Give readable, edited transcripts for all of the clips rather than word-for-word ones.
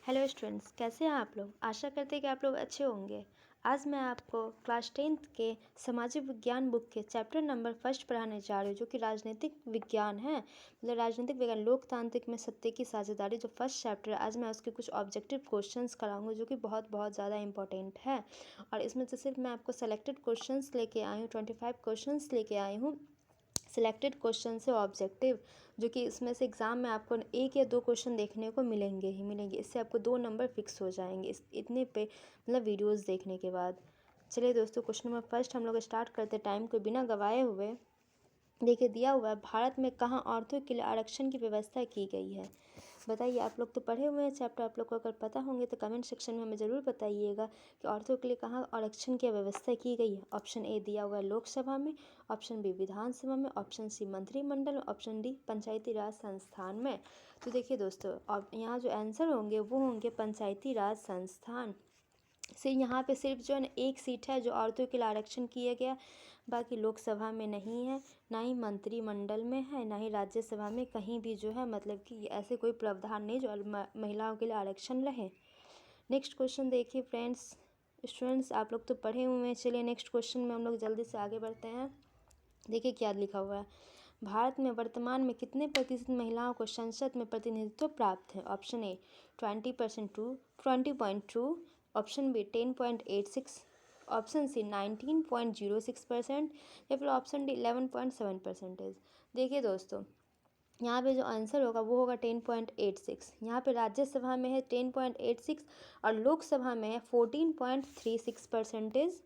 Hello students, कैसे हैं आप लोग। आशा करते हैं कि आप लोग अच्छे होंगे। आज मैं आपको क्लास 10th के सामाजिक विज्ञान बुक के चैप्टर नंबर फर्स्ट पढ़ाने जा रही हूँ, जो कि राजनीतिक विज्ञान है। मतलब राजनीतिक विज्ञान लोकतांत्रिक में सत्य की साझेदारी, जो फर्स्ट चैप्टर है। आज मैं उसके कुछ ऑब्जेक्टिव क्वेश्चंस कराऊंगी, जो कि बहुत बहुत ज़्यादा इंपॉर्टेंट है। और इसमें से सिर्फ मैं आपको सेलेक्टेड क्वेश्चंस लेके आई हूँ, 25 क्वेश्चंस लेके आई हूँ। सिलेक्टेड क्वेश्चन से ऑब्जेक्टिव, जो कि इसमें से एग्ज़ाम में आपको 1 या 2 क्वेश्चन देखने को मिलेंगे ही मिलेंगे। इससे आपको 2 नंबर फिक्स हो जाएंगे इतने पे, मतलब वीडियोस देखने के बाद। चलिए दोस्तों, क्वेश्चन नंबर फर्स्ट हम लोग स्टार्ट करते टाइम को बिना गवाए हुए। देखिए, दिया हुआ है, भारत में कहाँ औरतों के लिए आरक्षण की व्यवस्था की गई है। बताइए, आप लोग तो पढ़े हुए हैं चैप्टर, आप लोग को अगर पता होंगे तो कमेंट सेक्शन में हमें ज़रूर बताइएगा कि औरतों के लिए कहाँ आरक्षण की व्यवस्था की गई है। ऑप्शन ए दिया हुआ है लोकसभा में, ऑप्शन बी विधानसभा में, ऑप्शन सी मंत्रिमंडल में, ऑप्शन डी पंचायती राज संस्थान में। तो देखिए दोस्तों, और यहाँ जो आंसर होंगे वो होंगे पंचायती राज संस्थान से। यहाँ पे सिर्फ जो है ना एक सीट है जो औरतों के लिए आरक्षण किया गया, बाकी लोकसभा में नहीं है, ना ही मंत्रिमंडल में है, ना ही राज्यसभा में। कहीं भी जो है मतलब कि ऐसे कोई प्रावधान नहीं जो महिलाओं के लिए आरक्षण रहे। नेक्स्ट क्वेश्चन देखिए फ्रेंड्स, स्टूडेंट्स आप लोग तो पढ़े हुए हैं। चलिए नेक्स्ट क्वेश्चन में हम लोग जल्दी से आगे बढ़ते हैं। देखिए क्या लिखा हुआ है, भारत में वर्तमान में कितने प्रतिशत महिलाओं को संसद में प्रतिनिधित्व प्राप्त है। Option A 20.2, option B 10.86, option C 19.06% या फिर ऑप्शन डी 11.7%। देखिए दोस्तों, यहाँ पे जो आंसर होगा वो होगा 10.86। यहाँ पे राज्यसभा में है 10.86 और लोकसभा में है 14.36%।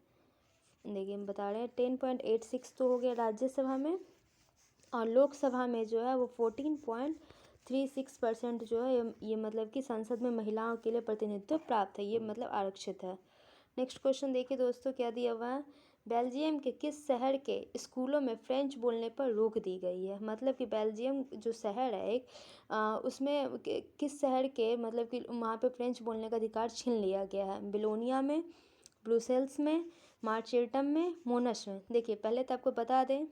देखिए हम बता रहे हैं 10.86 तो हो गया राज्यसभा में, और लोकसभा में जो है वो 14.36% जो है ये मतलब कि संसद में महिलाओं के लिए प्रतिनिधित्व प्राप्त है, ये मतलब आरक्षित है। नेक्स्ट क्वेश्चन देखिए दोस्तों, क्या दिया हुआ है, बेल्जियम के किस शहर के स्कूलों में फ्रेंच बोलने पर रोक दी गई है। मतलब कि बेल्जियम जो शहर है एक, उसमें किस शहर के मतलब कि वहाँ पे फ्रेंच बोलने का अधिकार छीन लिया गया है। बिलोनिया में, ब्रुसेल्स में, मार्चेल्टम में, मोनस में। देखिए पहले तो आपको बता दें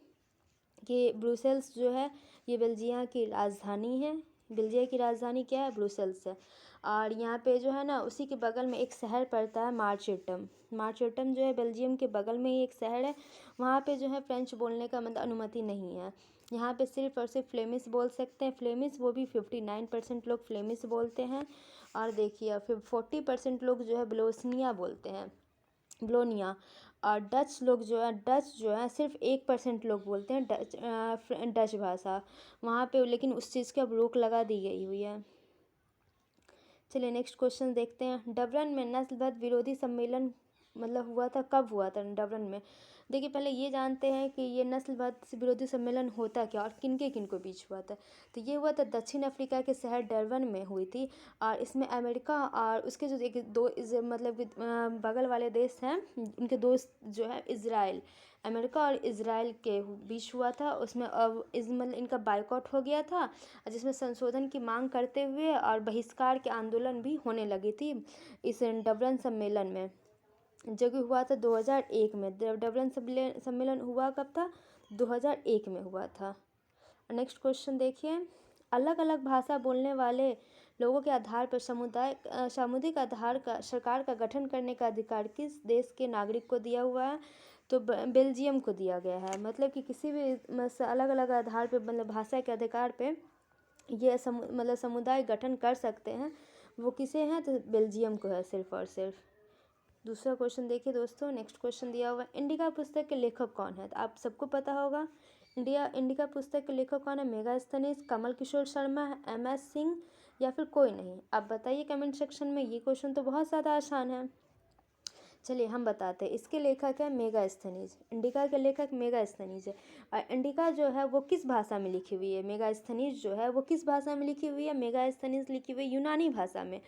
कि ब्रुसेल्स जो है ये बेल्जिया की राजधानी है। बेल्जिया की राजधानी क्या है, ब्रुसेल्स है। और यहाँ पे जो है ना उसी के बगल में एक शहर पड़ता है मार्चेल्टम। मार्चेल्टम जो है बेल्जियम के बगल में ही एक शहर है। वहाँ पे जो है फ्रेंच बोलने का मतलब अनुमति नहीं है। यहाँ पे सिर्फ और सिर्फ फ्लेमिश बोल सकते हैं। फ्लेमिश वो भी 59% लोग फ्लेमिश बोलते हैं। और देखिए फिर 40% लोग जो है ब्लोसनिया बोलते हैं, ब्लोनिया। और डच लोग जो है, डच जो है सिर्फ 1% लोग बोलते हैं डच भाषा वहाँ पे, लेकिन उस चीज़ की अब रोक लगा दी गई हुई है। चलिए नेक्स्ट क्वेश्चन देखते हैं। डबरन में नस्लवाद विरोधी सम्मेलन मतलब हुआ था, कब हुआ था डबरन में। देखिए पहले ये जानते हैं कि ये नस्लवाद विरोधी सम्मेलन होता क्या और किन के बीच हुआ था। तो ये हुआ था दक्षिण अफ्रीका के शहर डरबन में हुई थी। और इसमें अमेरिका और उसके जो एक दो मतलब बगल वाले देश हैं, उनके दोस्त जो है इज़राइल, अमेरिका और इज़राइल के बीच हुआ था। उसमें अब इस मतलब इनका बायकॉट हो गया था, जिसमें संशोधन की मांग करते हुए और बहिष्कार के आंदोलन भी होने लगी थी इस डबरन सम्मेलन में, जो कि हुआ था 2001 में। डबरन सम्मेलन हुआ कब था, 2001 में हुआ था। नेक्स्ट क्वेश्चन देखिए, अलग अलग भाषा बोलने वाले लोगों के आधार पर सामुदायिक आधार का सरकार का गठन करने का अधिकार किस देश के नागरिक को दिया हुआ है। तो बेल्जियम को दिया गया है। मतलब कि किसी भी अलग अलग आधार पे मतलब भाषा के अधिकार पे ये मतलब समुदाय गठन कर सकते हैं। वो किसे हैं, तो बेल्जियम को है सिर्फ और सिर्फ। दूसरा क्वेश्चन देखिए दोस्तों, नेक्स्ट क्वेश्चन दिया हुआ है, इंडिका पुस्तक के लेखक कौन है। तो आप सबको पता होगा इंडिका पुस्तक के लेखक कौन है, मेगास्थनीज, कमल किशोर शर्मा, MS सिंह या फिर कोई नहीं। आप बताइए कमेंट सेक्शन में। ये क्वेश्चन तो बहुत ज़्यादा आसान है। चलिए हम बताते हैं, इसके लेखक है मेगास्थनीज। इंडिका के लेखक मेगास्थनीज है। और इंडिका जो है वो किस भाषा में लिखी हुई है, मेगास्थनीज जो है वो किस भाषा में लिखी हुई है, मेगास्थनीज लिखी हुई है यूनानी भाषा में।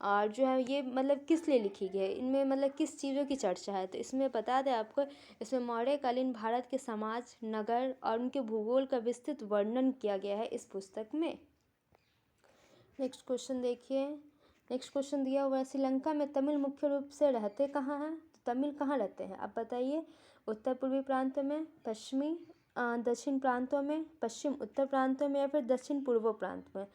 और जो है ये मतलब किस लिए लिखी गई है, इनमें मतलब किस चीज़ों की चर्चा है। तो इसमें बता दें आपको, इसमें मौर्यकालीन भारत के समाज, नगर और उनके भूगोल का विस्तृत वर्णन किया गया है इस पुस्तक में। नेक्स्ट क्वेश्चन देखिए, नेक्स्ट क्वेश्चन दिया हुआ है, श्रीलंका में तमिल मुख्य रूप से रहते कहाँ हैं। तो तमिल कहाँ रहते हैं आप बताइए, उत्तर पूर्वी प्रांतों में, पश्चिमी दक्षिण प्रांतों में, पश्चिम उत्तर प्रांतों में या फिर दक्षिण पूर्व प्रांत में।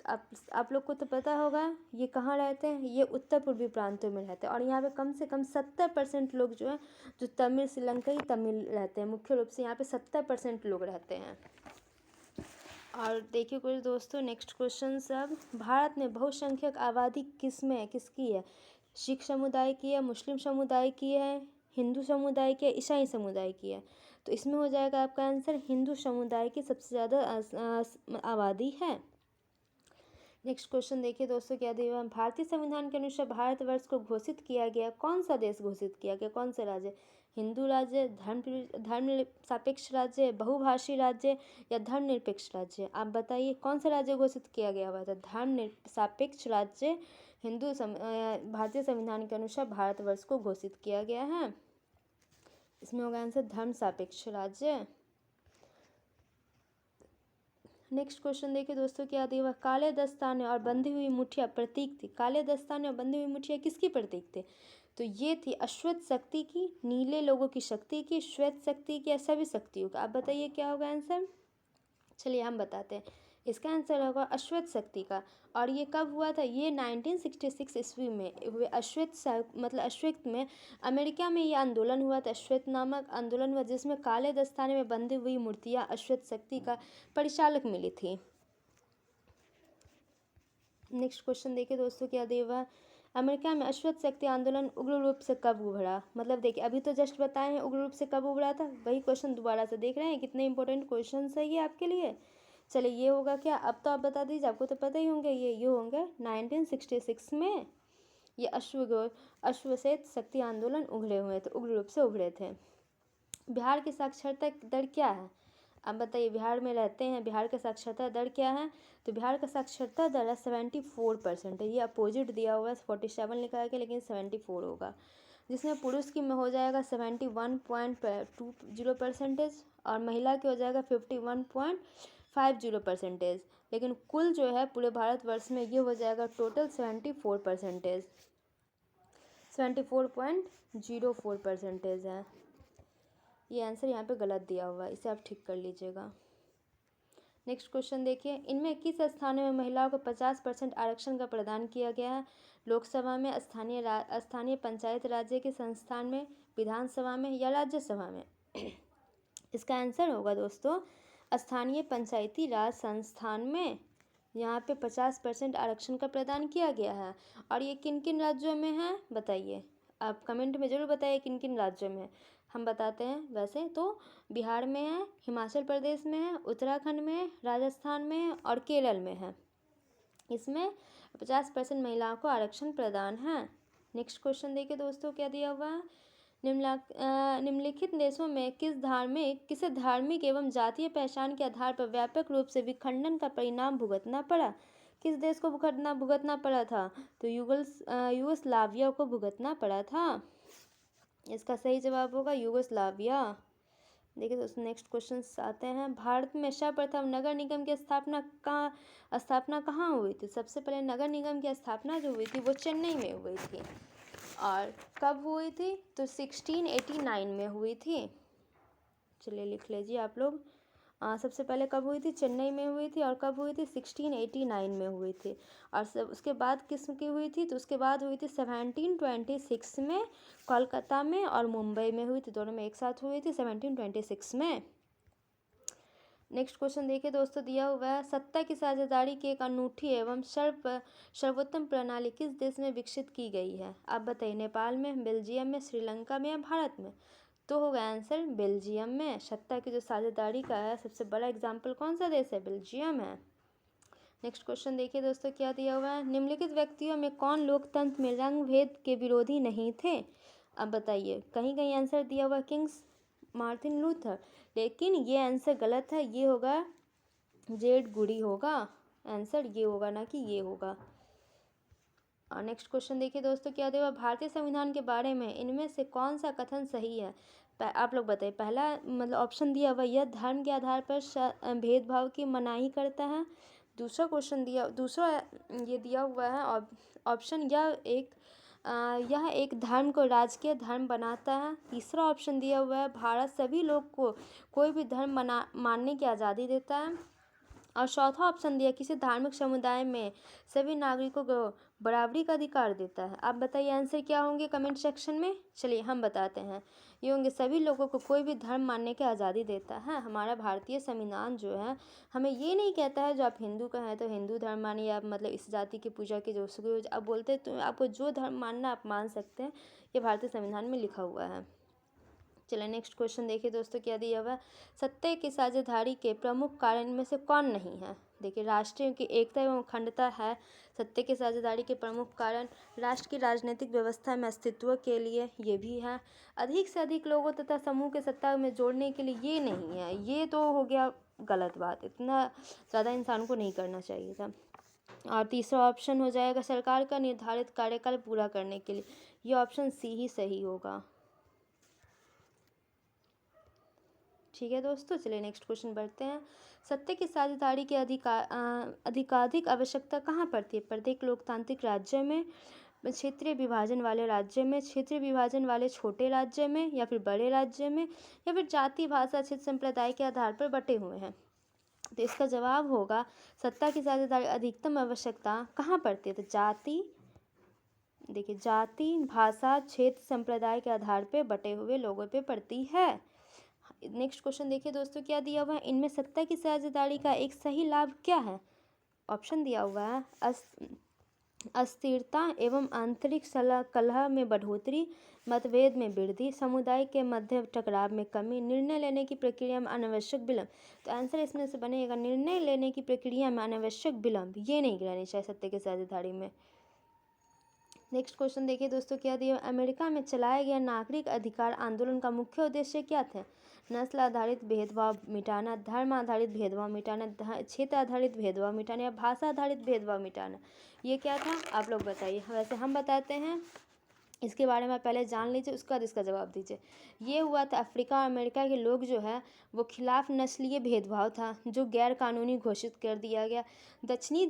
तो आप लोग को तो पता होगा ये कहाँ रहते हैं, ये उत्तर पूर्वी प्रांतों में रहते हैं। और यहाँ पे कम से कम 70% लोग जो है जो तमिल श्रीलंकाई तमिल रहते हैं, मुख्य रूप से यहाँ पे 70% लोग रहते हैं। और देखिए कुछ दोस्तों नेक्स्ट क्वेश्चन सब, भारत में बहुसंख्यक आबादी किसकी है? सिख समुदाय की है, मुस्लिम समुदाय की है, हिंदू समुदाय की है, ईसाई समुदाय की है? तो इसमें हो जाएगा आपका आंसर हिंदू समुदाय की सबसे ज़्यादा आबादी है। नेक्स्ट क्वेश्चन देखिए दोस्तों क्या दिया हुआ है, भारतीय संविधान के अनुसार भारतवर्ष को घोषित किया गया कौन सा देश घोषित किया गया, कौन सा राज्य? हिंदू राज्य, धर्म सापेक्ष राज्य, बहुभाषी राज्य या धर्मनिरपेक्ष राज्य? आप बताइए कौन सा राज्य घोषित किया गया हुआ था? सापेक्ष राज्य भारतीय संविधान के अनुसार भारतवर्ष को घोषित किया गया है। इसमें होगा आंसर धर्म सापेक्ष राज्य। नेक्स्ट क्वेश्चन देखिए दोस्तों क्या दिया हुआ, काले दस्ताने और बंधी हुई मुठिया प्रतीक थी। काले दस्ताने और बंधी हुई मुठिया किसकी प्रतीक थे? तो ये थी अश्वत्थ शक्ति की, नीले लोगों की शक्ति की, श्वेत शक्ति की या सभी शक्तियों का? आप बताइए क्या होगा आंसर। चलिए हम बताते हैं, इसका आंसर होगा अश्वत्थ शक्ति का। और ये कब हुआ था? ये 1966 ईस्वी में हुए अश्वेत में अमेरिका में ये आंदोलन हुआ था, अश्वेत नामक आंदोलन हुआ, जिसमें काले दस्ताने में बंधी हुई मूर्तियाँ अश्वत्थ शक्ति का परिचालक मिली थी। नेक्स्ट क्वेश्चन देखिए दोस्तों क्या दिया हुआ, अमेरिका में अश्वत्थ शक्ति आंदोलन उग्र रूप से कब उभरा? मतलब देखिए अभी तो जस्ट बताए हैं उग्र रूप से कब उभरा था, वही क्वेश्चन दोबारा से देख रहे हैं, कितने इंपॉर्टेंट क्वेश्चन है ये आपके लिए। चलिए ये होगा क्या, अब तो आप बता दीजिए, आपको तो पता ही होंगे, ये होंगे 1966 में ये अश्वत्थ शक्ति आंदोलन उभरे हुए थे, उग्र रूप से उभरे थे। बिहार की साक्षरता दर क्या है? आप बताइए, बिहार में रहते हैं, बिहार का साक्षरता दर क्या है? तो बिहार का साक्षरता दर है 74% है। ये अपोजिट दिया हुआ है, 47 लिखा गया लेकिन 74 होगा, जिसमें पुरुष की में हो जाएगा 71.20% और महिला की हो जाएगा 51.50%। लेकिन कुल जो है पूरे भारतवर्ष में ये हो जाएगा टोटल 74%, 74.04% है। ये आंसर यहाँ पे गलत दिया हुआ है, इसे आप ठीक कर लीजिएगा। नेक्स्ट क्वेश्चन देखिए, इनमें किस स्थानों में महिलाओं को 50% आरक्षण का प्रदान किया गया है? लोकसभा में, स्थानीय पंचायत राज्य के संस्थान में, विधानसभा में या राज्यसभा में? इसका आंसर होगा दोस्तों स्थानीय पंचायती राज संस्थान में। यहाँ पे 50% आरक्षण का प्रदान किया गया है। और ये किन किन राज्यों में है बताइए, आप कमेंट में ज़रूर बताइए किन किन राज्यों में। हम बताते हैं, वैसे तो बिहार में है, हिमाचल प्रदेश में है, उत्तराखंड में है, राजस्थान में है और केरल में है। इसमें 50% महिलाओं को आरक्षण प्रदान है। नेक्स्ट क्वेश्चन देखिए दोस्तों क्या दिया हुआ है, निम्नलिखित देशों में किसे धार्मिक एवं जातीय पहचान के आधार पर व्यापक रूप से विखंडन का परिणाम भुगतना पड़ा? किस देश को भुगतना पड़ा था? तो यूगोस्लाविया को भुगतना पड़ा था। इसका सही जवाब होगा यूगोस्लाविया। देखिए दोस्तों नेक्स्ट क्वेश्चन आते हैं, भारत में सर्वप्रथम नगर निगम की स्थापना कहाँ हुई थी? सबसे पहले नगर निगम की स्थापना जो हुई थी वो चेन्नई में हुई थी। और कब हुई थी? तो 1689 में हुई थी। चलिए लिख लीजिए आप लोग, सबसे पहले कब हुई थी? चेन्नई में हुई थी। और कब हुई थी? 1689 में हुई थी। और उसके बाद किसकी हुई थी? तो उसके बाद हुई थी 1726 में कोलकाता में और मुंबई में हुई थी, दोनों में एक साथ हुई थी 1726 में। नेक्स्ट क्वेश्चन देखिए दोस्तों दिया हुआ है, सत्ता की साझेदारी की एक अनूठी एवं सर्वोत्तम प्रणाली किस देश में विकसित की गई है? आप बताइए, नेपाल में, बेल्जियम में, श्रीलंका में या भारत में? तो होगा आंसर बेल्जियम में। सत्ता की जो साझेदारी का है सबसे बड़ा एग्जाम्पल कौन सा देश है? बेल्जियम है। नेक्स्ट क्वेश्चन देखिए दोस्तों क्या दिया हुआ है, निम्नलिखित व्यक्तियों में कौन लोकतंत्र में रंग भेद के विरोधी नहीं थे? अब बताइए, कहीं कहीं आंसर दिया हुआ किंग्स मार्टिन लूथर, लेकिन ये आंसर गलत है, ये होगा जेड गुडी होगा आंसर, ये होगा ना कि ये होगा। और नेक्स्ट क्वेश्चन देखिए दोस्तों क्या दिया हुआ, भारतीय संविधान के बारे में इनमें से कौन सा कथन सही है? आप लोग बताइए, पहला मतलब ऑप्शन दिया हुआ, यह धर्म के आधार पर भेदभाव की मनाही करता है। दूसरा ये दिया हुआ है ऑप्शन, यह एक धर्म को राजकीय धर्म बनाता है। तीसरा ऑप्शन दिया हुआ है, भारत सभी लोग को कोई भी धर्म मानने की आज़ादी देता है। और चौथा ऑप्शन दिया, किसी धार्मिक समुदाय में सभी नागरिकों को बराबरी का अधिकार देता है। आप बताइए आंसर क्या होंगे कमेंट सेक्शन में। चलिए हम बताते हैं, ये होंगे सभी लोगों को कोई भी धर्म मानने की आज़ादी देता है। हमारा भारतीय संविधान जो है हमें ये नहीं कहता है जो आप हिंदू का हैं तो हिंदू धर्म मानिए, आप मतलब इस जाति की पूजा की जो आप बोलते हैं तो आपको जो धर्म मानना आप मान सकते हैं, ये भारतीय संविधान में लिखा हुआ है। चलिए नेक्स्ट क्वेश्चन देखिए दोस्तों क्या दिया हुआ है, सत्ता की साझेदारी के प्रमुख कारण में से कौन नहीं है। देखिए राष्ट्रीय की एकता एवं अखंडता है सत्ता की साझेदारी के प्रमुख कारण। राष्ट्र की राजनीतिक व्यवस्था में अस्तित्व के लिए ये भी है। अधिक से अधिक लोगों तथा समूह के सत्ता में जोड़ने के लिए ये नहीं है। ये तो हो गया गलत बात, इतना ज़्यादा इंसान को नहीं करना चाहिए था। और तीसरा ऑप्शन हो जाएगा सरकार का निर्धारित कार्यकाल पूरा करने के लिए, ये ऑप्शन सी ही सही होगा। ठीक है दोस्तों, चलिए नेक्स्ट क्वेश्चन बढ़ते हैं। सत्ता की साझेदारी की अधिकाधिक आवश्यकता कहाँ पड़ती है। प्रत्येक लोकतांत्रिक राज्य में, क्षेत्रीय विभाजन वाले राज्य में, क्षेत्रीय विभाजन वाले छोटे राज्य में, या फिर बड़े राज्य में, या फिर जाति भाषा क्षेत्र संप्रदाय के आधार पर बटे हुए हैं। तो इसका जवाब होगा सत्ता की साझेदारी अधिकतम आवश्यकता कहाँ पड़ती है। तो जाति, देखिए जाति भाषा क्षेत्र संप्रदाय के आधार पर बटे हुए लोगों पे पड़ती है। नेक्स्ट क्वेश्चन देखिए दोस्तों क्या दिया हुआ है, इनमें सत्ता की साझेदारी का एक सही लाभ क्या है। ऑप्शन दिया हुआ है अस्थिरता एवं आंतरिक कलह में बढ़ोतरी, मतभेद में वृद्धि, समुदाय के मध्य टकराव में कमी, निर्णय लेने की प्रक्रिया में अनावश्यक विलंब। तो आंसर इसमें से बनेगा निर्णय लेने की प्रक्रिया में अनावश्यक विलंब, ये नहीं रहनी चाहिए सत्ता की साझेदारी में। नेक्स्ट क्वेश्चन देखिए दोस्तों क्या दिया, अमेरिका में चलाया गया नागरिक अधिकार आंदोलन का मुख्य उद्देश्य क्या था। नस्ल आधारित भेदभाव मिटाना, धर्म आधारित भेदभाव मिटाना, क्षेत्र आधारित भेदभाव मिटाना, या भाषा आधारित भेदभाव मिटाना, ये क्या था आप लोग बताइए। वैसे हम बताते हैं, इसके बारे में पहले जान लीजिए उसके बाद इसका जवाब दीजिए। ये हुआ था अफ्रीका और अमेरिका के लोग जो है वो खिलाफ नस्लीय भेदभाव था जो गैर कानूनी घोषित कर दिया गया। दक्षिणी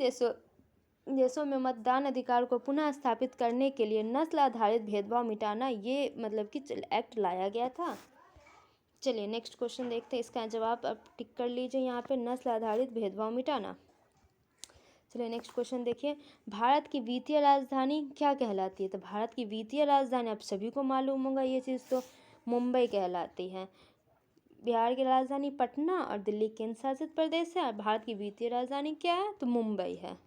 देशों में मतदान अधिकार को पुनः स्थापित करने के लिए नस्ल आधारित भेदभाव मिटाना, ये मतलब कि एक्ट लाया गया था। चलिए नेक्स्ट क्वेश्चन देखते हैं, इसका जवाब आप टिक कर लीजिए यहाँ पे, नस्ल आधारित भेदभाव मिटाना। चलिए नेक्स्ट क्वेश्चन देखिए, भारत की वित्तीय राजधानी क्या कहलाती है। तो भारत की वित्तीय राजधानी आप सभी को मालूम होगा ये चीज़, तो मुंबई कहलाती है। बिहार की राजधानी पटना और दिल्ली केंद्र शासित प्रदेश है। और भारत की वित्तीय राजधानी क्या है, तो मुंबई है।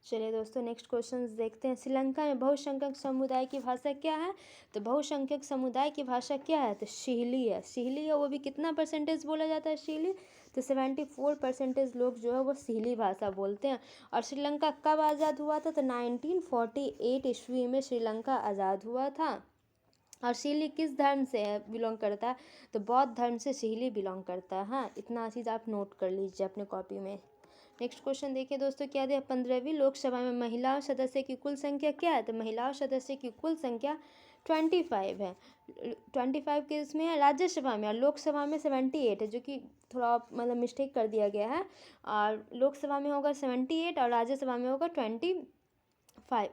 चलिए दोस्तों नेक्स्ट क्वेश्चन देखते हैं, श्रीलंका में बहुसंख्यक समुदाय की भाषा क्या है। तो बहुसंख्यक समुदाय की भाषा क्या है, तो शिहली है। शिहली है, वो भी कितना परसेंटेज बोला जाता है शिहली, तो 74% लोग जो है वो शिहली भाषा बोलते हैं। और श्रीलंका कब आज़ाद हुआ था, तो 1948 ईस्वी में श्रीलंका आज़ाद हुआ था। और शिहली किस धर्म से है बिलोंग करता है, तो बौद्ध धर्म से शिहली बिलोंग करता है। हाँ, इतना चीज़ आप नोट कर लीजिए अपने कॉपी में। नेक्स्ट क्वेश्चन देखिए दोस्तों क्या दिया, 15वीं लोकसभा में महिलाओं सदस्य की कुल संख्या क्या है। तो महिलाओं सदस्य की कुल संख्या 25 है। 25 के इसमें है राज्यसभा में, और लोकसभा में 78 है, जो कि थोड़ा मतलब मिस्टेक कर दिया गया है। और लोकसभा में होगा 78 और राज्यसभा में होगा 25,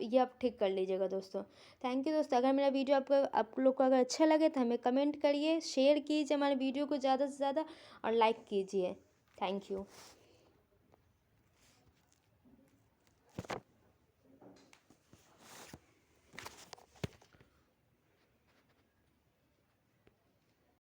ये आप ठीक कर लीजिएगा दोस्तों। थैंक यू दोस्तों, अगर मेरा वीडियो आप लोग को अगर अच्छा लगे तो हमें कमेंट करिए, शेयर कीजिए हमारे वीडियो को ज़्यादा से ज़्यादा, और लाइक कीजिए। Thank you.